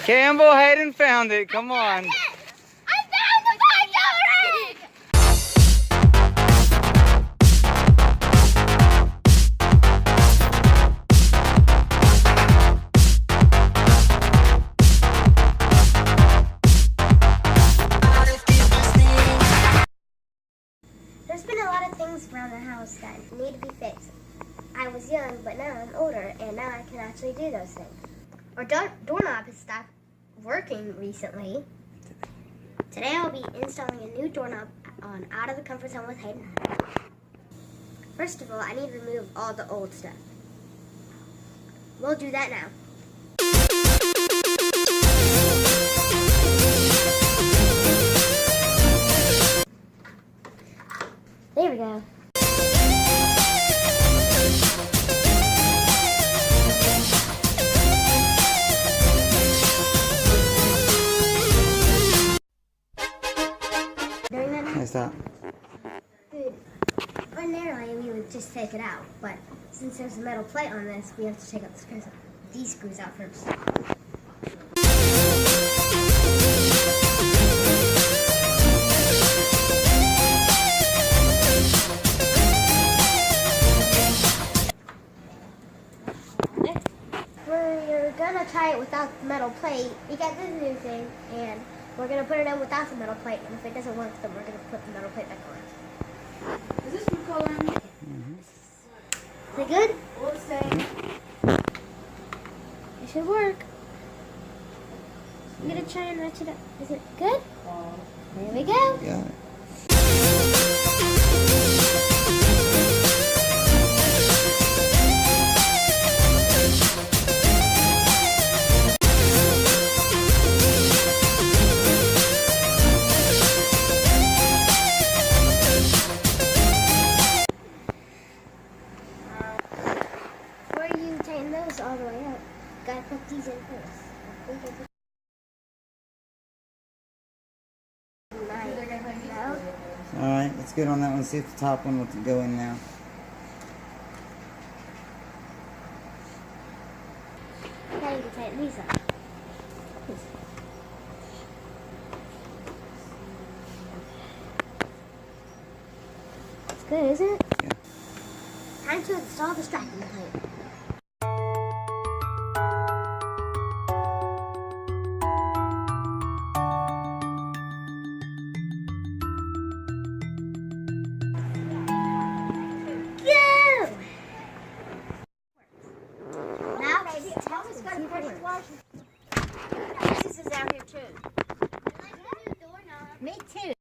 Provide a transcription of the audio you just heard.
Campbell Hayden found it. Come on. I found the bike already! There's been a lot of things around the house that need to be fixed. I was young, but now I'm older, and now I can actually do those things. Our doorknob has stopped working recently. Today I'll be installing a new doorknob on Out of the Comfort Zone with Hayden. First of all, I need to remove all the old stuff. We'll do that now. There we go. Doing that now? What's that? Good. Ordinarily, we would just take it out, but since there's a metal plate on this, we have to take out these screws out first. We're gonna try it without the metal plate. We got this new thing, and we're gonna put it in without the metal plate. And if it doesn't work, then we're gonna put the metal plate back on. Is this food coloring? Is it good? What's it say? It should work. I'm gonna try and ratchet it up. Is it good? There we go. Got it. Before you tighten those all the way up, you gotta put these in first. No? Alright, let's get on that one. See if the top one will go in now. Now you can tighten these up. It's good, isn't it? Yeah. Time to install the strapping plate. Go! Now it's time to see if it works. This is out here too. Me too.